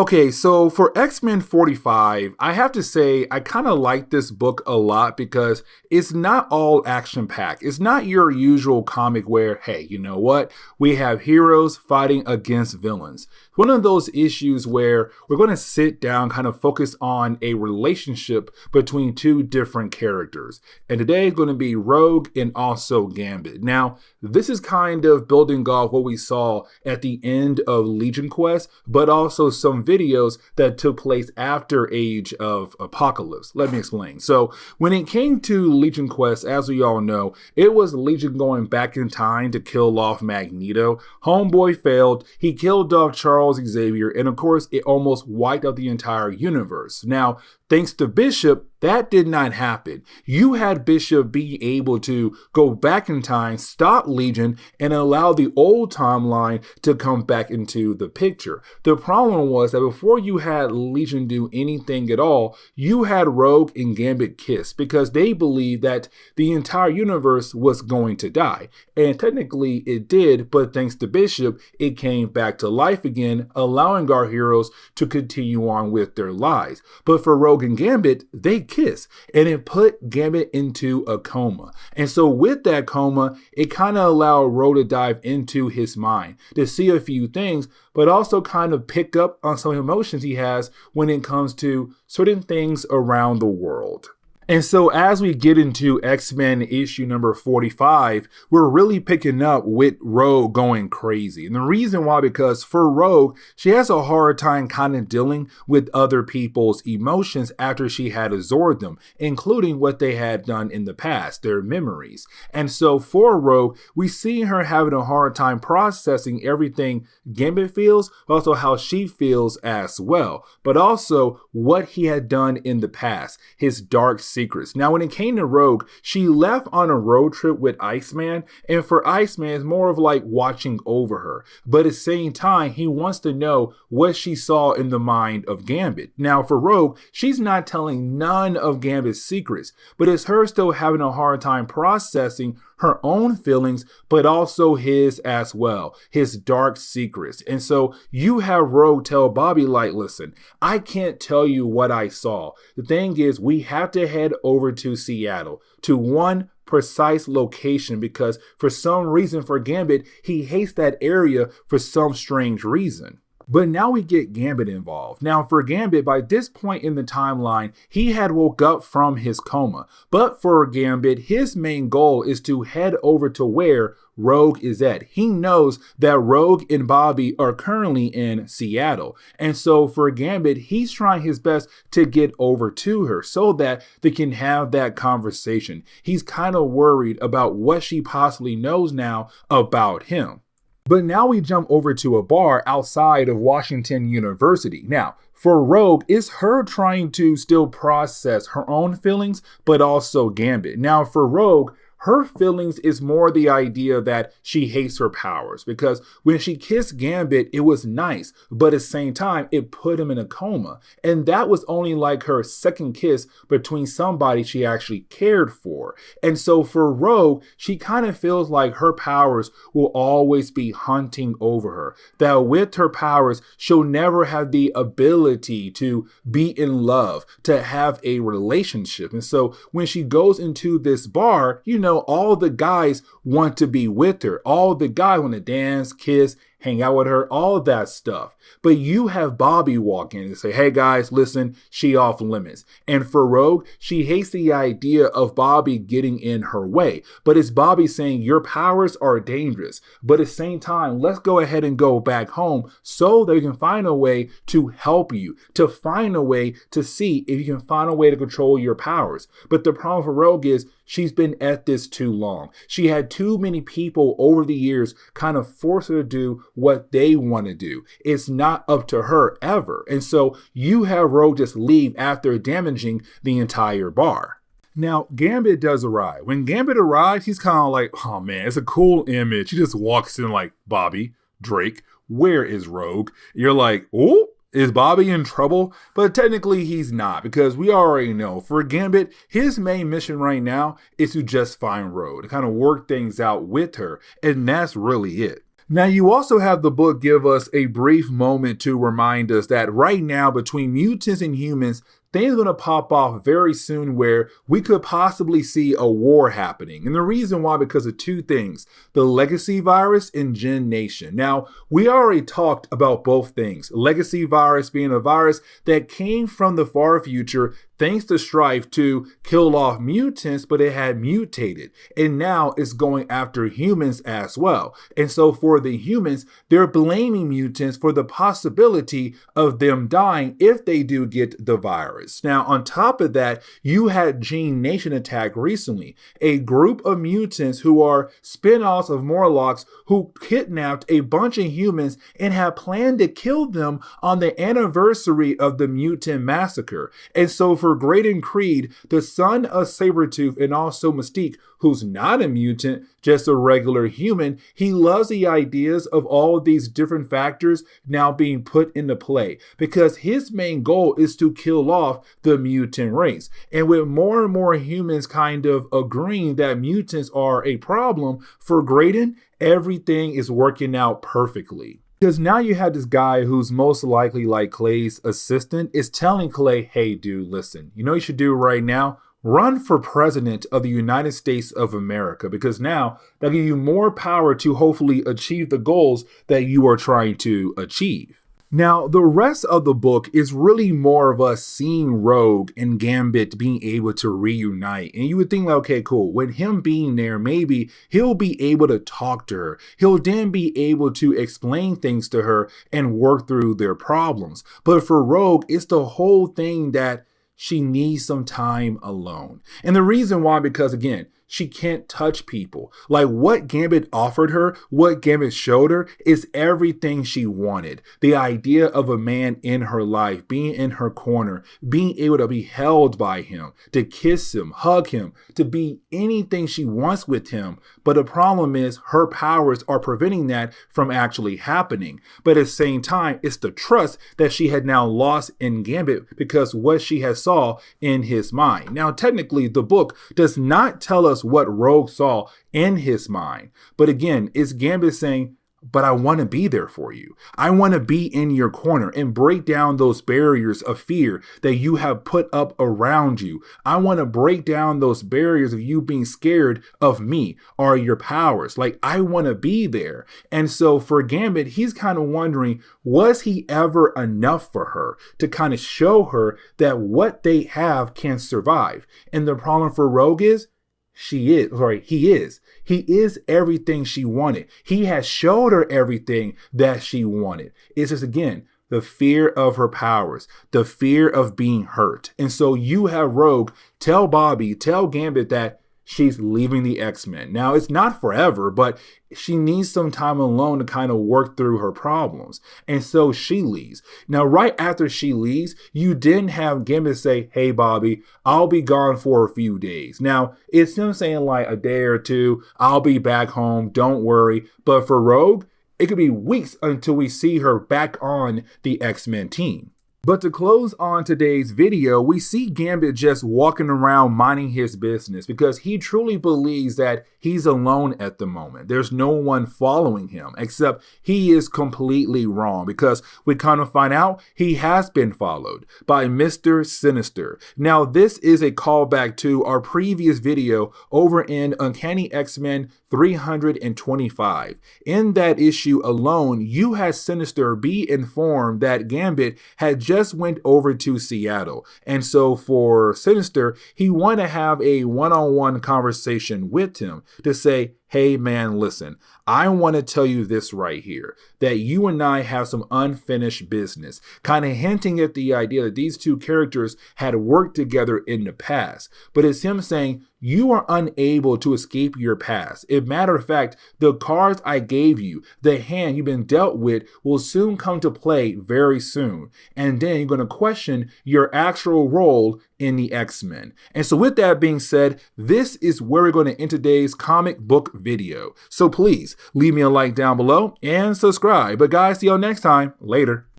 Okay, so for X-Men 45, I have to say I kind of like this book a lot because it's not all action-packed. It's not your usual comic where, hey, you know what? We have heroes fighting against villains. One of those issues where we're going to sit down, kind of focus on a relationship between two different characters. And today is going to be Rogue and also Gambit. Now, this is kind of building off what we saw at the end of Legion Quest, but also some videos that took place after Age of Apocalypse. Let me explain. So when it came to Legion Quest, as we all know, it was Legion going back in time to kill off Magneto. Homeboy failed. He killed off Charles Xavier, and of course, it almost wiped out the entire universe. Now, thanks to Bishop, that did not happen. You had Bishop be able to go back in time, stop Legion, and allow the old timeline to come back into the picture. The problem was that before you had Legion do anything at all, you had Rogue and Gambit kiss because they believed that the entire universe was going to die. And technically it did, but thanks to Bishop, it came back to life again, allowing our heroes to continue on with their lives. But for Rogue and Gambit, they kiss, and it put Gambit into a coma. And so with that coma, it kind of allowed Rogue to dive into his mind to see a few things, but also kind of pick up on some emotions he has when it comes to certain things around the world. And so as we get into X-Men issue number 45, we're really picking up with Rogue going crazy. And the reason why, because for Rogue, she has a hard time kind of dealing with other people's emotions after she had absorbed them, including what they had done in the past, their memories. And so for Rogue, we see her having a hard time processing everything Gambit feels, but also how she feels as well, but also what he had done in the past, his dark secrets. Now, when it came to Rogue, she left on a road trip with Iceman, and for Iceman, it's more of like watching over her. But at the same time, he wants to know what she saw in the mind of Gambit. Now, for Rogue, she's not telling none of Gambit's secrets, but it's her still having a hard time processing her own feelings, but also his as well, his dark secrets. And so you have Rogue tell Bobby, like, listen, I can't tell you what I saw. The thing is, we have to head over to Seattle, to one precise location, because for some reason for Gambit, he hates that area for some strange reason. But now we get Gambit involved. Now for Gambit, by this point in the timeline, he had woke up from his coma. But for Gambit, his main goal is to head over to where Rogue is at. He knows that Rogue and Bobby are currently in Seattle. And so for Gambit, he's trying his best to get over to her so that they can have that conversation. He's kind of worried about what she possibly knows now about him. But now we jump over to a bar outside of Washington University. Now, for Rogue, it's her trying to still process her own feelings, but also Gambit. Now, for Rogue, her feelings is more the idea that she hates her powers, because when she kissed Gambit, it was nice, but at the same time, it put him in a coma. And that was only like her second kiss between somebody she actually cared for. And so for Rogue, she kind of feels like her powers will always be hunting over her, that with her powers, she'll never have the ability to be in love, to have a relationship. And so when she goes into this bar, you know, all the guys want to be with her. All the guys want to dance, kiss, hang out with her, all that stuff. But you have Bobby walk in and say, hey guys, listen, she off limits. And for Rogue, she hates the idea of Bobby getting in her way. But it's Bobby saying your powers are dangerous. But at the same time, let's go ahead and go back home so that we can find a way to help you, to find a way to see if you can find a way to control your powers. But the problem for Rogue is she's been at this too long. She had too many people over the years kind of force her to do what they want to do. It's not up to her ever. And so you have Rogue just leave after damaging the entire bar. Now, Gambit does arrive. When Gambit arrives, he's kind of like, oh man, it's a cool image. He just walks in like, Bobby, Drake, where is Rogue? You're like, oh, is Bobby in trouble? But technically he's not, because we already know for Gambit, his main mission right now is to just find Rogue, to kind of work things out with her. And that's really it. Now, you also have the book give us a brief moment to remind us that right now, between mutants and humans, things are going to pop off very soon where we could possibly see a war happening. And the reason why, because of two things: the legacy virus and Gen Nation. Now, we already talked about both things. Legacy virus being a virus that came from the far future thanks to Strife to kill off mutants, but it had mutated. And now it's going after humans as well. And so for the humans, they're blaming mutants for the possibility of them dying if they do get the virus. Now, on top of that, you had Gene Nation attack recently, a group of mutants who are spin-offs of Morlocks who kidnapped a bunch of humans and had planned to kill them on the anniversary of the mutant massacre. And so for Graydon Creed, the son of Sabretooth and also Mystique, who's not a mutant, just a regular human, he loves the ideas of all of these different factors now being put into play because his main goal is to kill off the mutant race. And with more and more humans kind of agreeing that mutants are a problem, for Graydon, everything is working out perfectly. Because now you have this guy who's most likely like Clay's assistant is telling Clay, hey dude, listen, you know what you should do right now? Run for president of the United States of America, because now that'll give you more power to hopefully achieve the goals that you are trying to achieve. Now, the rest of the book is really more of us seeing Rogue and Gambit being able to reunite. And you would think, okay, cool. With him being there, maybe he'll be able to talk to her. He'll then be able to explain things to her and work through their problems. But for Rogue, it's the whole thing that she needs some time alone. And the reason why, because again, she can't touch people. Like what Gambit offered her, what Gambit showed her is everything she wanted. The idea of a man in her life, being in her corner, being able to be held by him, to kiss him, hug him, to be anything she wants with him. But the problem is her powers are preventing that from actually happening. But at the same time, it's the trust that she had now lost in Gambit because what she has saw in his mind. Now, technically, the book does not tell us what Rogue saw in his mind. But again, it's Gambit saying, but I want to be there for you. I want to be in your corner and break down those barriers of fear that you have put up around you. I want to break down those barriers of you being scared of me or your powers. Like, I want to be there. And so for Gambit, he's kind of wondering, was he ever enough for her to kind of show her that what they have can survive? And the problem for Rogue is, he is. He is everything she wanted. He has showed her everything that she wanted. It's just, again, the fear of her powers, the fear of being hurt. And so you have Rogue tell Gambit that she's leaving the X-Men. Now, it's not forever, but she needs some time alone to kind of work through her problems. And so she leaves. Now, right after she leaves, you didn't have Gambit say, hey, Bobby, I'll be gone for a few days. Now, it's him saying like a day or two, I'll be back home, don't worry. But for Rogue, it could be weeks until we see her back on the X-Men team. But to close on today's video, we see Gambit just walking around minding his business because he truly believes that he's alone at the moment. There's no one following him, except he is completely wrong because we kind of find out he has been followed by Mr. Sinister. Now, this is a callback to our previous video over in Uncanny X-Men 325. In that issue alone, you had Sinister be informed that Gambit had just went over to Seattle. And so for Sinister, he wanted to have a one-on-one conversation with him to say, hey man, listen, I want to tell you this right here, that you and I have some unfinished business, kind of hinting at the idea that these two characters had worked together in the past. But it's him saying, you are unable to escape your past. As a matter of fact, the cards I gave you, the hand you've been dealt with, will soon come to play very soon. And then you're going to question your actual role in the X-Men. And so with that being said, this is where we're going to end today's comic book video. So please leave me a like down below and subscribe. But guys, see y'all next time. Later.